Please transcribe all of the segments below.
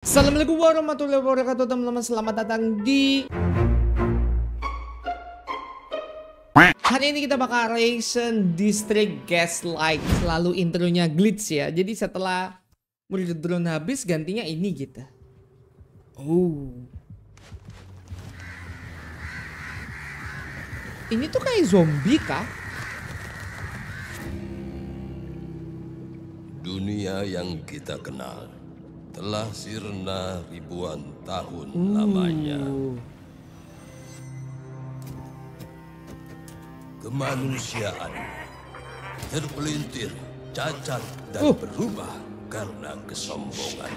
Assalamualaikum warahmatullahi wabarakatuh teman-teman, selamat datang di hari ini kita bakal reaction District Gaslight. Selalu intronya glitch ya. Jadi setelah murid drone habis gantinya ini gitu. Ini tuh kayak zombie kah? Dunia yang kita kenal telah sirna ribuan tahun lamanya. Kemanusiaan terpelintir, cacat dan berubah karena kesombongan.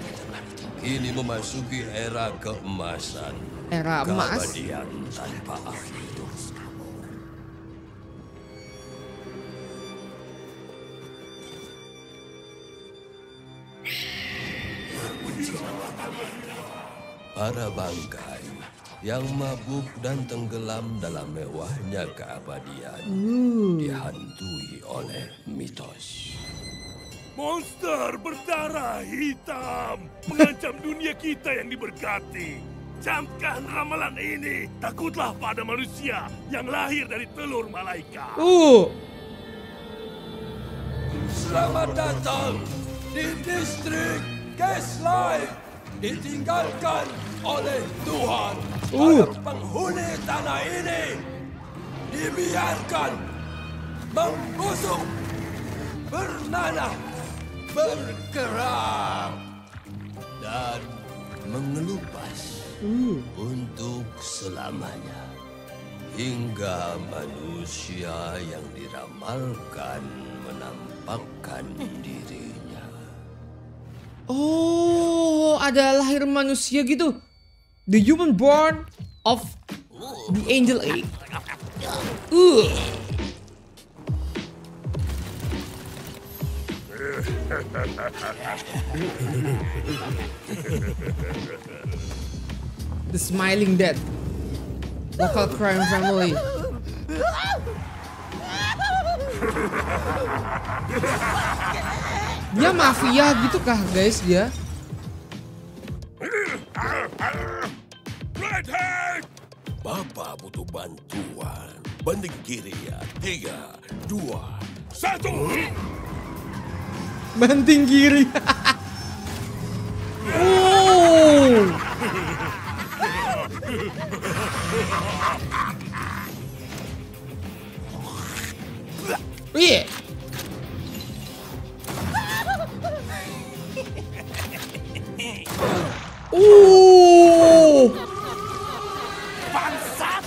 Kini memasuki era keemasan. Era emas. Keabadian tanpa akhir. Para bangkai yang mabuk dan tenggelam dalam mewahnya keabadian dihantui oleh mitos. Monster berdarah hitam mengancam dunia kita yang diberkati. Camkan ramalan ini, takutlah pada manusia yang lahir dari telur malaikat. Selamat datang di Distrik Gaslight. Ditinggalkan oleh Tuhan. Para penghuni tanah ini dibiarkan membusuk, bernanah, bergerak dan mengelupas untuk selamanya, hingga manusia yang diramalkan menampakkan dirinya. Oh, ada lahir manusia gitu. The human born of the angel egg. The smiling dead. Local crime family. Dia mafia gitu kah guys dia? Redhead! Bapak butuh bantuan. Banting kiri ya. 3, 2, 1. Banting kiri. Oh. Iya. Bangsat!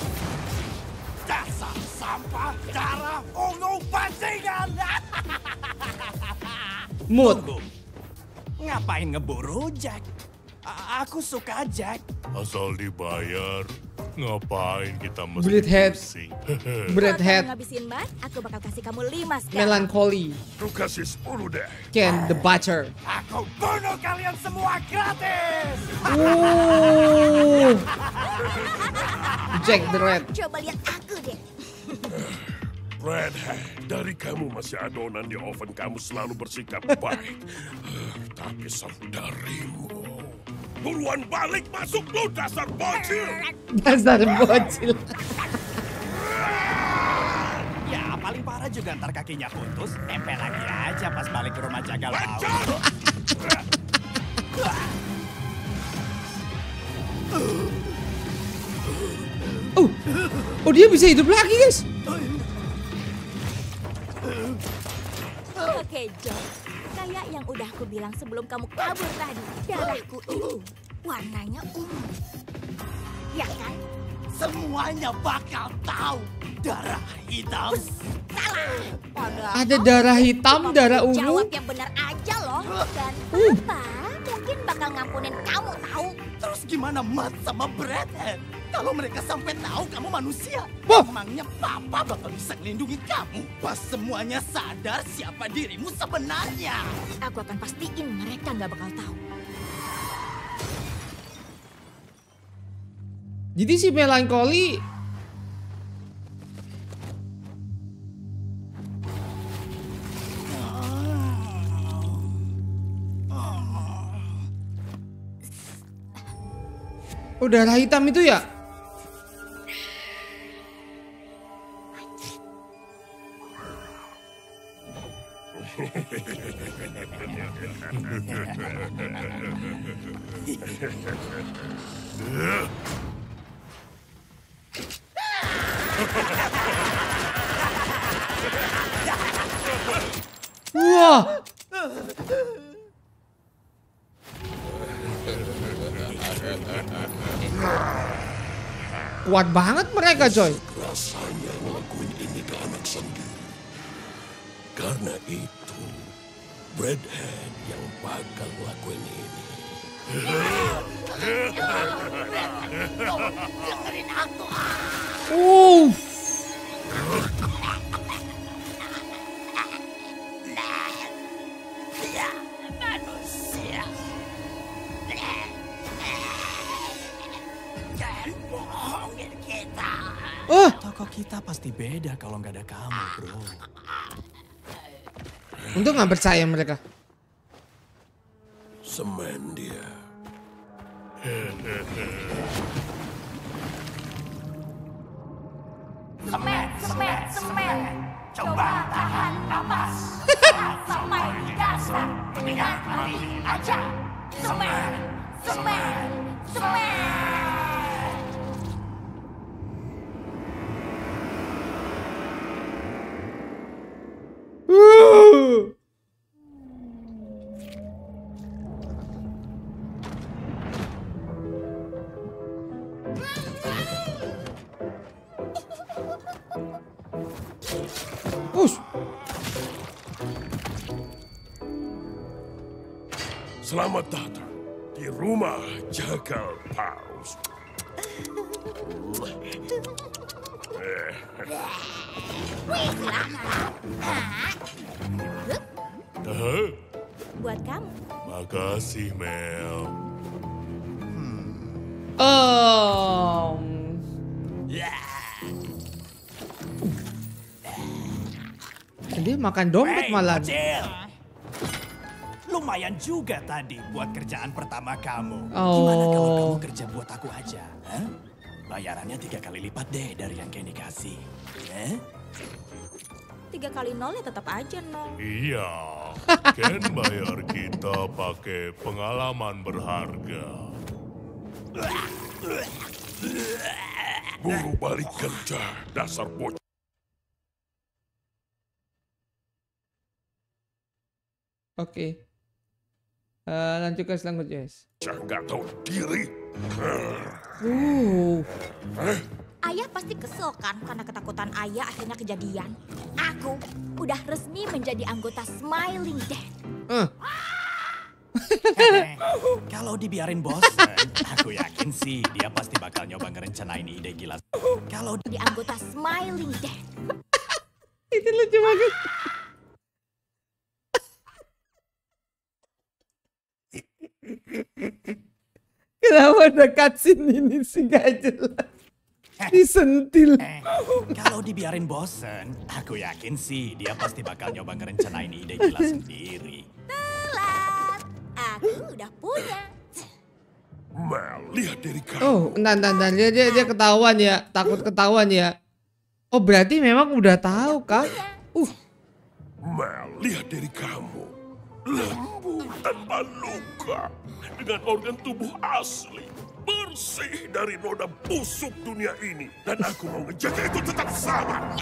Dasar sampah darah ungu bajingan! Mood. Ngapain ngeburu Jack? Aku suka Jack. Asal dibayar, ngapain kita mesti Breadhead. pusing? Breadhead. Kalau ngabisin ban, aku bakal kasih kamu 5 sekarang. Melancholy. Lu kasih 10 deh. Ken the Butcher. Aku bunuh kalian semua gratis. Jack the Red. Coba lihat aku deh. Redhead, dari kamu masih adonan di oven, kamu selalu bersikap baik. Tapi saudarimu, buruan balik masuk lu dasar bocil. Dasar bocil. Ya paling parah juga ntar kakinya putus. Tempel lagi aja pas balik ke rumah jaga laut. Bacot! Oh dia bisa hidup lagi guys. Oke, John. Kayak yang udah aku bilang sebelum kamu kabur tadi. Darahku itu warnanya ungu. Ya kan? Semuanya bakal tahu. Darah hitam. Salah. Padahal Ada darah hitam, darah ungu. jawab yang benar aja loh. Dan Papa mungkin bakal ngampunin kamu tahu. Terus gimana Matt sama Breadhead? Kalau mereka sampai tahu kamu manusia, Wah. emangnya Papa bakal bisa melindungi kamu? Pas semuanya sadar siapa dirimu sebenarnya. Aku akan pastiin mereka nggak bakal tahu. Jadi si Melancholy Oh, darah hitam itu ya? Wah. Kuat banget mereka, coy. Rasanya ngelakuin ini ke anak sendiri. Karena itu, Redhead yang bakal ngelakuin ini. Dengerin aku. Dia manusia. Jangan bohongin kita. Toko kita pasti beda kalau nggak ada kamu, bro. Untung nggak percaya mereka. Semen dia. Semen. Coba tahan napas. Sampai di dasar. Dengan mati aja. Semen. Selamat datang di rumah Jagal Paus. Buat kamu. Makasih, Mel. Dia makan dompet malah. Kecil. Lumayan juga tadi buat kerjaan pertama kamu. Oh. Gimana kalau kamu kerja buat aku aja? Hah? Bayarannya 3 kali lipat deh dari yang Kenny kasih. 3 kali 0 ya tetap aja 0. Iya, Ken bayar kita pakai pengalaman berharga. Buru balik kerja, dasar bocah. Oke. Lanjut ke selanjutnya, guys. Nggak tahu diri. Ayah pasti kesel kan karena ketakutan ayah akhirnya kejadian. Aku udah resmi menjadi anggota Smiling Dad. Kalau dibiarin bosan, aku yakin sih dia pasti bakal nyoba ngerencanain ide gila. Kalau Di anggota Smiling Dad. Itu lucu banget. Kenapa ada cutscene ini sih gak jelas? Disentil. kalau dibiarin bosan, aku yakin sih dia pasti bakal nyoba ngerencanain ide gila sendiri. Telat. Aku udah punya. Mel, lihat diri kamu. Oh, entar. Dia ketahuan ya. Takut ketahuan ya. Oh, berarti memang udah tahu kah? Mel, lihat diri kamu. Lembut tanpa luka. Dengan organ tubuh asli. Bersih dari noda busuk dunia ini. Dan aku mau ngejaga itu tetap sama.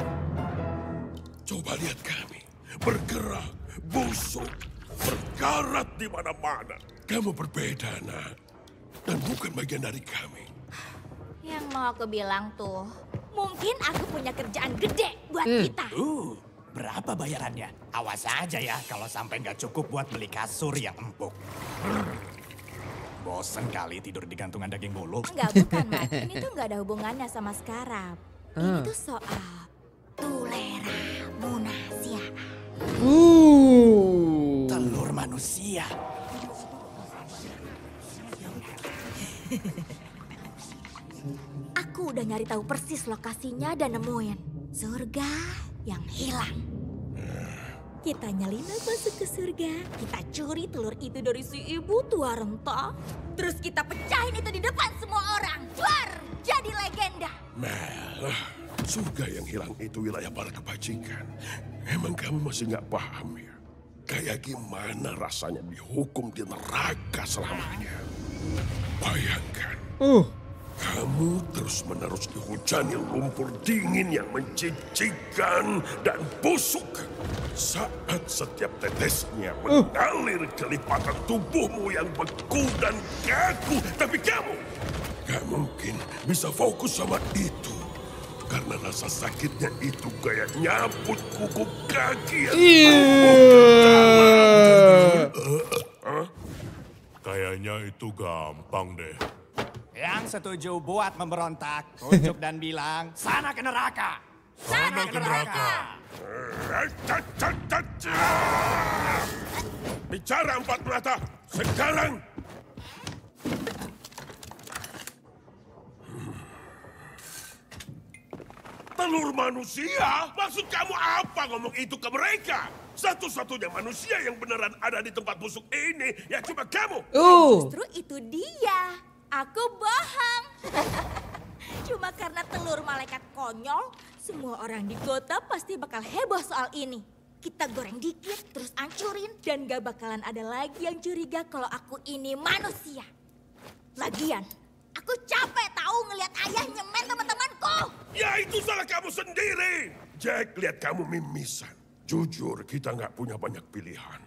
Coba lihat kami. Bergerak, busuk, berkarat di mana-mana. Kamu berbeda, nak. Dan bukan bagian dari kami. Yang mau aku bilang tuh, mungkin aku punya kerjaan gede buat kita. Berapa bayarannya? Awas aja ya kalau sampai nggak cukup buat beli kasur yang empuk. Bosen kali tidur di gantungan daging mulu. Enggak, bukan, Mat. Ini tuh nggak ada hubungannya sama Scarab. Ini tuh soal Tulera Munasia. Telur manusia. Aku udah nyari tahu persis lokasinya dan nemuin surga yang hilang. kita nyelinap masuk ke surga. Kita curi telur itu dari si ibu tua renta. Terus kita pecahin itu di depan semua orang. Juar, jadi legenda. Mel, surga yang hilang itu wilayah para kebajikan. Emang kamu masih nggak paham ya? Kayak gimana rasanya dihukum di neraka selamanya? Bayangkan. Kamu terus-menerus dihujani lumpur dingin yang mencicikan dan busuk. Saat setiap tetesnya mengalir ke lipatan tubuhmu yang beku dan kaku. Tapi kamu gak mungkin bisa fokus sama itu. Karena rasa sakitnya itu kayak nyabut kuku kaki yang Kayaknya itu gampang deh. Yang setuju buat memberontak, tunjuk dan bilang, sana ke neraka. Sana ke neraka. Bicara empat mata, sekarang. Telur manusia? Maksud kamu apa ngomong itu ke mereka? Satu-satunya manusia yang beneran ada di tempat busuk ini, ya cuma kamu. Justru itu dia. Aku bohong. Cuma karena telur malaikat konyol, semua orang di kota pasti bakal heboh soal ini. Kita goreng dikit, terus ancurin, dan gak bakalan ada lagi yang curiga kalau aku ini manusia. Lagian, aku capek tahu ngelihat ayah nyemen teman-temanku. Ya itu salah kamu sendiri. Jack, lihat kamu mimisan. Jujur, kita nggak punya banyak pilihan.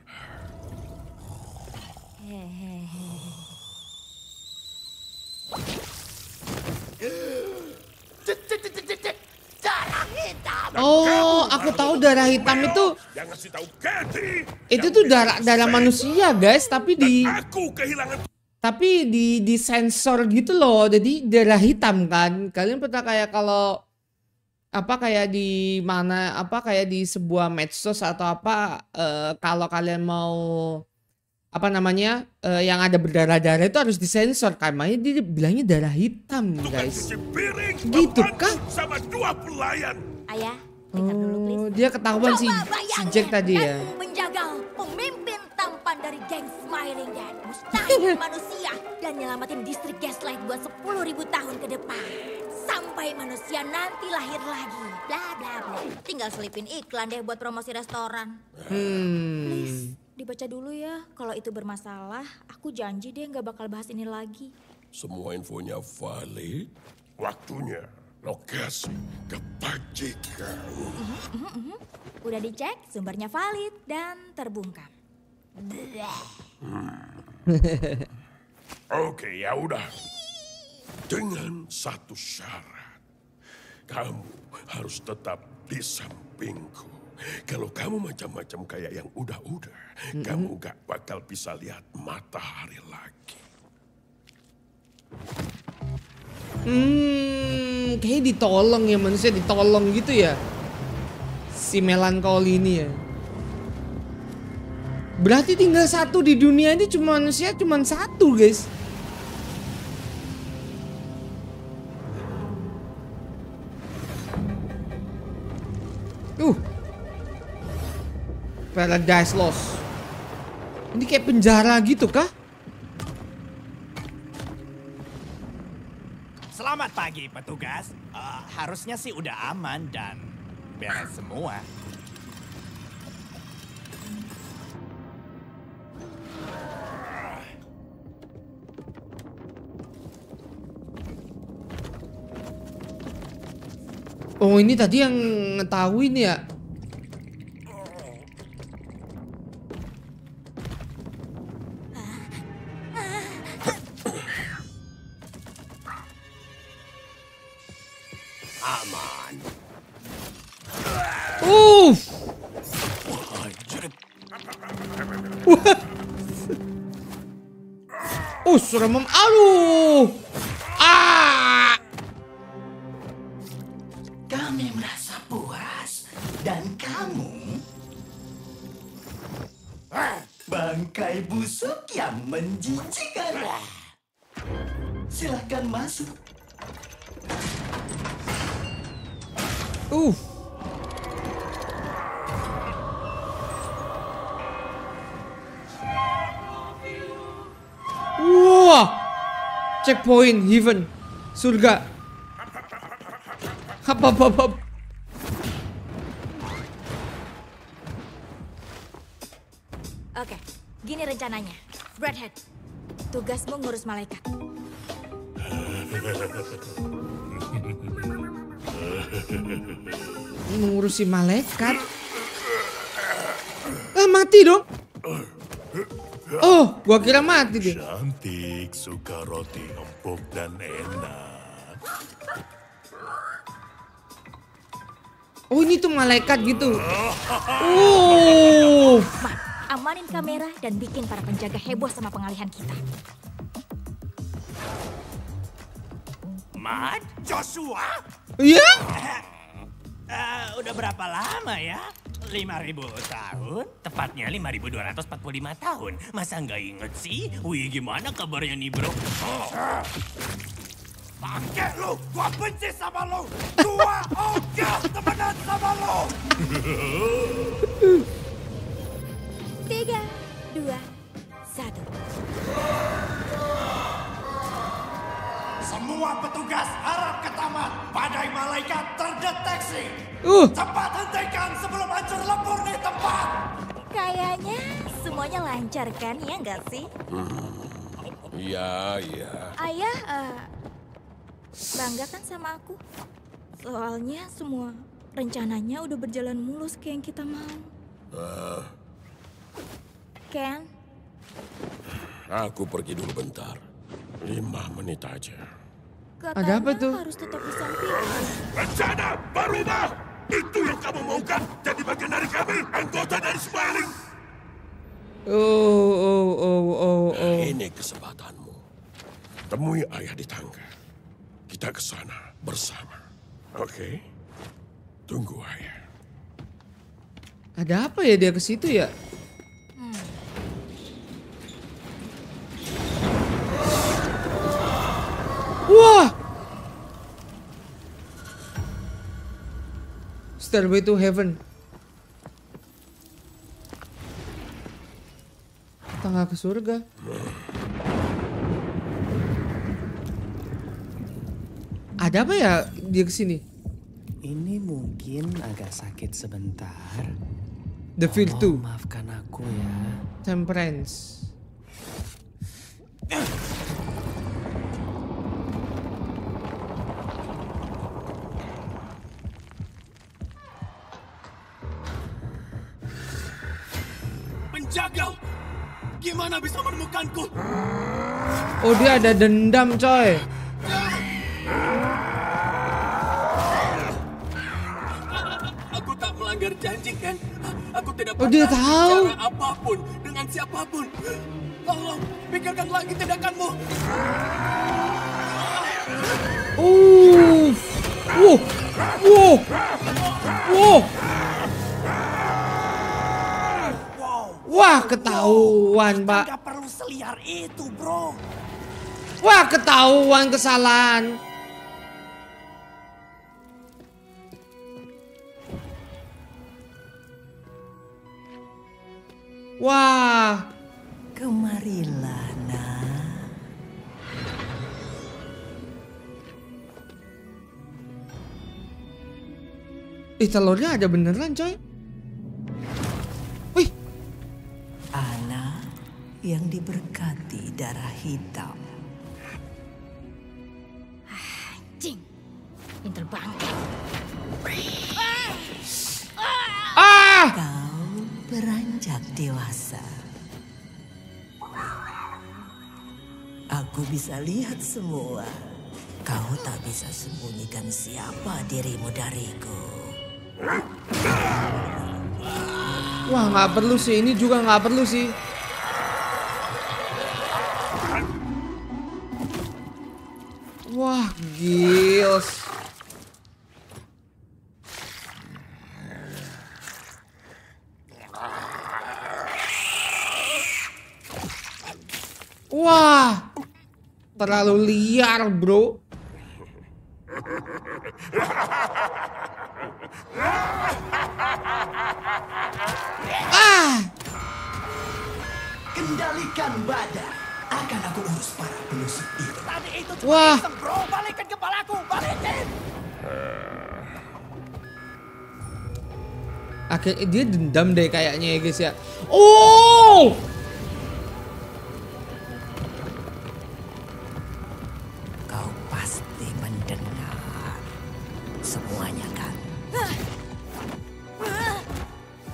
Darah hitam. Oh, aku tahu darah hitam itu. Yang ngasih tahu Kathy. Itu tuh darah manusia, guys, tapi Aku kehilangan. di sensor gitu loh. Jadi darah hitam kan. Kalian pernah kayak kalau kayak di mana kayak di sebuah medsos atau kalau kalian mau yang ada berdarah-darah itu harus disensor kan, makanya dia bilangnya darah hitam, guys. Gitu kah? Sama 2 pelayan. Ayah, dengar dulu please. Dia ketahuan si Jack tadi ya. Menjaga pemimpin tampan dari geng Smiling Dad. Mustahil manusia dan nyelamatin distrik Gaslight buat 10.000 tahun ke depan. Sampai manusia nanti lahir lagi. Bla bla bla. Tinggal selipin iklan deh buat promosi restoran. Please, dibaca dulu ya. Kalau itu bermasalah, aku janji deh nggak bakal bahas ini lagi. Semua infonya valid. Waktunya, lokasi, kebajikan. Udah dicek, sumbernya valid dan terbungkam. Oke, ya udah. Dengan satu syarat. Kamu harus tetap di sampingku. Kalau kamu macam-macam kayak yang udah-udah, kamu gak bakal bisa lihat matahari lagi. Kayak ditolong ya, manusia ditolong gitu ya. Si melankoli ini ya. Berarti tinggal satu di dunia ini, manusia cuma satu, guys. Paradise Lost. Ini kayak penjara gitu kah? Selamat pagi petugas. Harusnya sih udah aman dan beres semua. Oh, ini tadi yang ngetahuin ya. Aman. Serem. Aduh. Kami merasa puas. Dan kamu? Bangkai busuk yang menjijikkan. Silahkan masuk. Checkpoint, heaven, surga. Hap. Oke, gini rencananya. Redhead, tugasmu ngurus malaikat. Mengurusi malaikat. Mati dong. Oh, gua kira mati deh. Cantik, suka roti empuk dan enak. Oh, ini tuh malaikat gitu. Oh. Amanin kamera dan bikin para penjaga heboh sama pengalihan kita. Matt, Joshua? Iya? Udah berapa lama ya? 5.000 tahun? Tepatnya 5.245 tahun. Masa nggak inget sih? Wih, gimana kabarnya nih, bro? Pakai lu, gua benci sama lu. Gua ogah temenan sama lu. 3, 2, 1. Semua petugas harap ke taman. Badai malaikat terdeteksi. Cepat hentikan sebelum hancur lebur nih tempat. Kayaknya semuanya lancar kan, ya nggak sih? Iya. Ayah, bangga kan sama aku? Soalnya semua rencananya udah berjalan mulus kayak yang kita mau. Ken? Aku pergi dulu bentar. 5 menit aja. Ada apa tuh? Harus tetap di samping. Rencana berubah. Itu yang kamu mau kan? Jadi bagian dari kami, anggota dari Smiling. Oh. Ini kesempatanmu. Temui ayah di tangga. Kita ke sana bersama. Oke? Tunggu ayah. Ada apa ya dia ke situ ya? Wah! Stairway to Heaven. Tangga ke surga. Ada apa ya dia kesini? Ini mungkin agak sakit sebentar. The Virtue. Maafkan aku ya. Temperance. Penjaga, gimana bisa menemukanku? Oh, dia ada dendam, coy. Aku tak melanggar janji, kan? Aku tidak Oh, dia tahu. bicara apapun dengan siapapun. Tolong, pikirkan lagi tindakanmu. Wah, ketahuan, Pak. Gak perlu seliar itu, bro. Wah, ketahuan kesalahan. Wah. Kemarilah, nak. Telurnya ada beneran, coy. Wih. Anak yang diberkati darah hitam. Anjing, pinter banget. Kau beranjak dewasa. Aku bisa lihat semua. Kau tak bisa sembunyikan siapa dirimu dariku. Wah, nggak perlu sih. Ini juga nggak perlu sih. Wah, gils. Wah, terlalu liar, bro. Kendalikan badan. Akan aku urus para penyusup itu. Tadi itu cuma Wah. iseng, bro. Balikin kepalaku, balikin. Akhirnya dia dendam deh kayaknya ya guys ya. Oh! Kau pasti mendengar semuanya kan?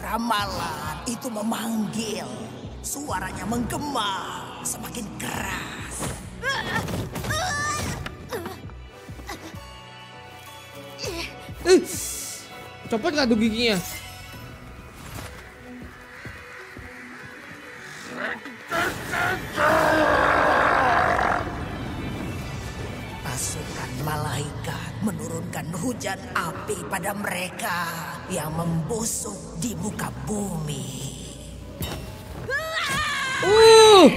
Ramalan itu memanggil. Suaranya menggema semakin keras. Copot nggak tuh giginya? Pasukan malaikat menurunkan hujan api pada mereka yang membusuk di muka bumi. Uh!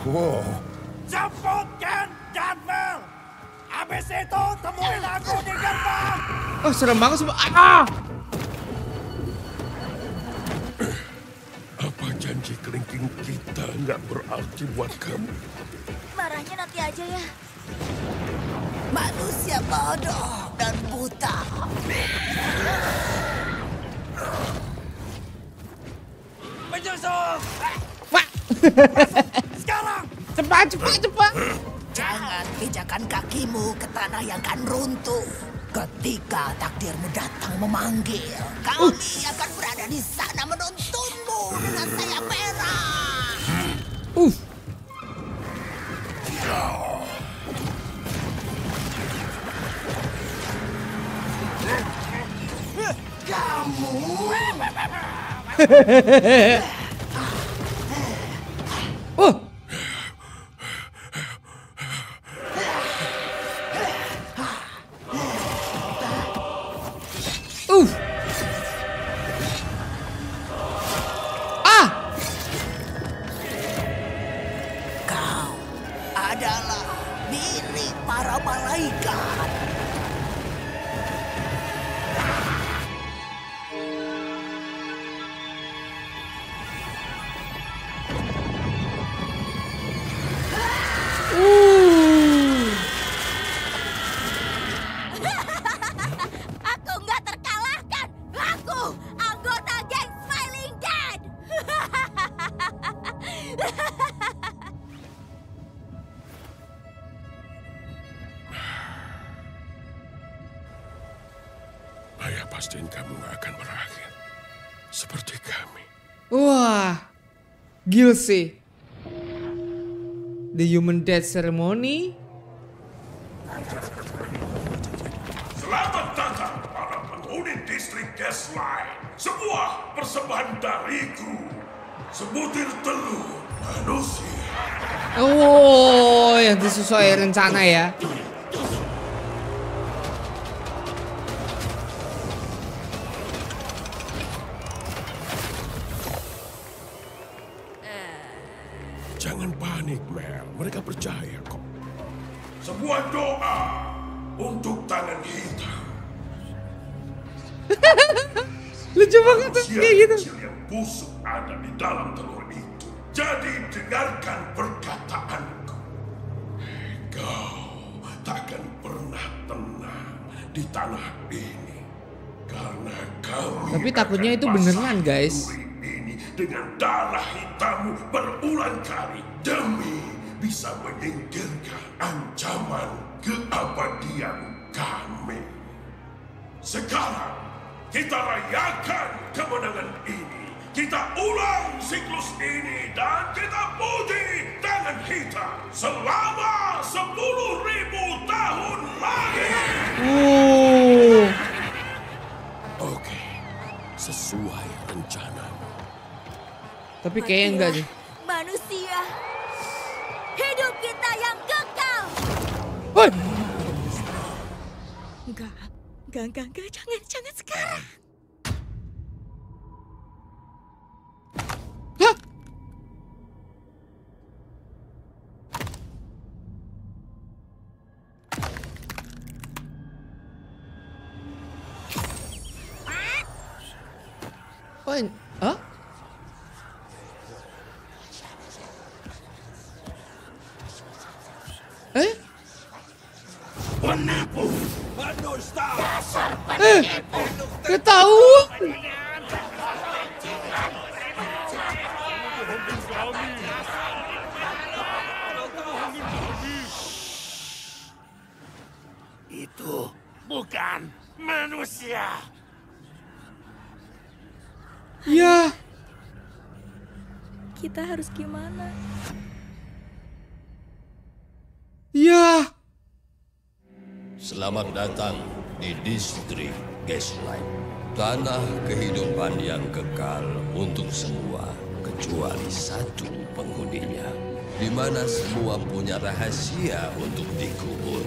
Wow, Jemput Ken dan Mel. Habis itu temuin aku di gerbang. Oh serem banget sih. Ah! apa janji kelingking kita nggak berarti buat kamu? Marahnya nanti aja ya. Manusia bodoh dan buta. Penyusup. Wah! Sekarang. Cepat, cepat, cepat. Jangan pijakan kakimu ke tanah yang kan runtuh. Ketika takdirmu datang memanggil, kami akan berada di sana menuntunmu dengan sayap merah. Oh! Ah! Kau adalah milik para malaikat. Aku nggak terkalahkan. Aku anggota geng Smiling Dead. Ayah pastiin kamu nggak akan berakhir seperti kami. Wah, gil sih. The Human Death Ceremony. Selamat datang para penghuni distrik Gaslight. Sebuah persembahan dariku. Sebutir telur manusia. Oh, yang sesuai rencana ya. Jangan panik, Mel. Mereka percaya kok. Sebuah doa untuk tangan hitam. Lucu banget tuh Manusia kayak gitu. kecil yang busuk ada di dalam telur itu. Jadi dengarkan perkataanku. Kau takkan pernah tenang di tanah ini. Karena kami Tapi takutnya akan itu beneran, pasang guys. duri ini dengan darah hitammu berulang kali demi bisa menyingkirkan ancaman keabadian kami. Sekarang kita rayakan kemenangan ini. Kita ulang siklus ini dan kita puji tangan hitam selama 10.000 tahun lagi. Oke, sesuai rencana. Tapi kayaknya enggak sih. Manusia, hidup kita yang kekal. Woi, Enggak, jangan sekarang. hah? Kok ini? Hah? Penipu! Pendusta! Ketahuan. Itu bukan manusia. Ya. Kita harus gimana? Ya. Selamat datang di distrik Gaslight. Tanah kehidupan yang kekal untuk semua kecuali satu penghuninya. Di mana semua punya rahasia untuk dikubur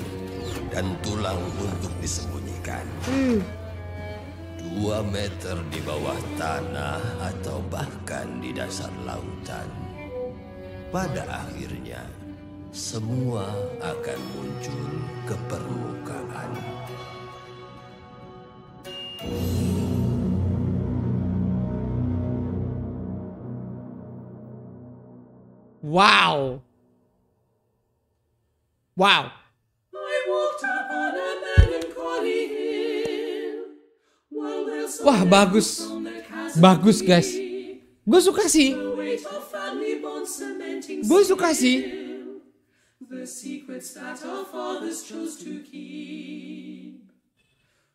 dan tulang untuk disembunyikan. 2 meter di bawah tanah atau bahkan di dasar lautan. Pada akhirnya, semua akan muncul ke permukaan. Wow. Wow. Wah, bagus. Bagus, guys. Gue suka sih. Gue suka sih. The secrets that our fathers chose to keep.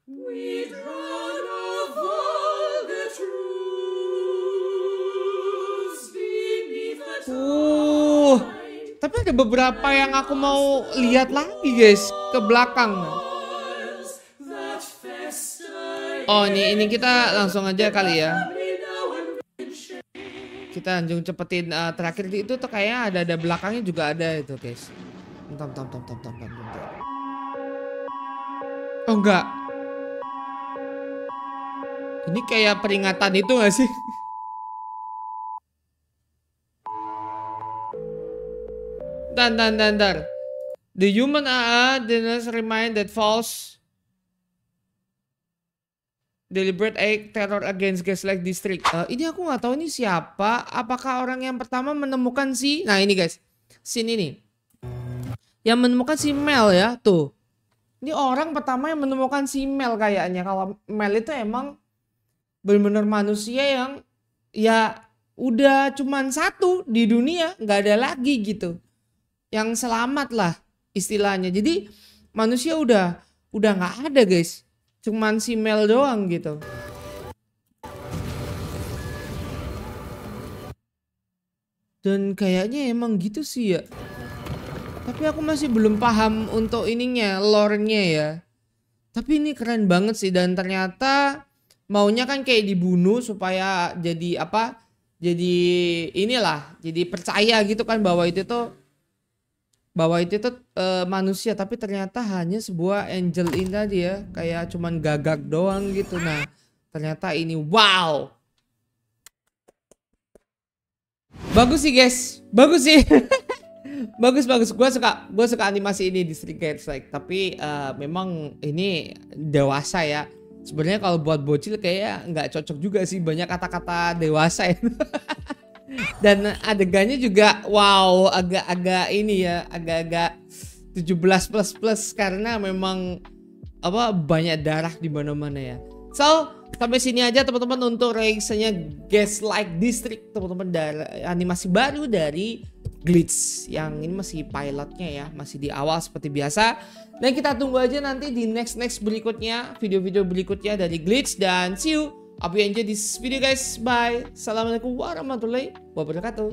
We drown of all the truths beneath the Tapi ada beberapa yang aku mau lihat lagi, guys, ke belakang. that fester. Oh, ini kita langsung aja kali ya. Kita langsung cepetin terakhir itu tuh kayaknya ada belakangnya juga ada itu, guys. Bentar. Oh enggak. Ini kayak peringatan itu gak sih? Dan. The human didn't remind that false deliberate act terror against Gaslight District. Ini aku nggak tahu ini siapa. Apakah orang yang pertama menemukan si? Nah ini guys, scene ini yang menemukan si Mel ya tuh. Ini orang pertama yang menemukan si Mel kayaknya. Kalau Mel itu emang benar-benar manusia yang ya udah cuman satu di dunia, nggak ada lagi gitu. Yang selamat lah istilahnya. Jadi manusia udah nggak ada guys. Cuman si Mel doang gitu. Dan kayaknya emang gitu sih ya. Tapi aku masih belum paham untuk ininya, lore-nya ya. Tapi ini keren banget sih. Dan ternyata maunya kan kayak dibunuh supaya jadi apa? Jadi inilah, jadi percaya gitu kan bahwa itu tuh manusia, tapi ternyata hanya sebuah angel in tadi ya, kayak cuman gagak doang gitu. Nah ternyata ini wow, bagus sih guys, bagus sih. bagus gue suka animasi ini di Street Gaslight. Tapi memang ini dewasa ya. Sebenarnya kalau buat bocil kayak nggak cocok juga sih, banyak kata-kata dewasa ya. Dan adegannya juga wow, agak-agak ini ya, agak-agak 17+ karena memang apa banyak darah di mana-mana ya. So, sampai sini aja teman-teman untuk reaksinya Gaslight District, teman-teman, dari animasi baru dari Glitch. Yang ini masih pilotnya ya, masih di awal seperti biasa. Dan kita tunggu aja nanti di next berikutnya, video-video berikutnya dari Glitch. Dan see you. Hope you enjoy this video guys. Bye. Assalamualaikum warahmatullahi wabarakatuh.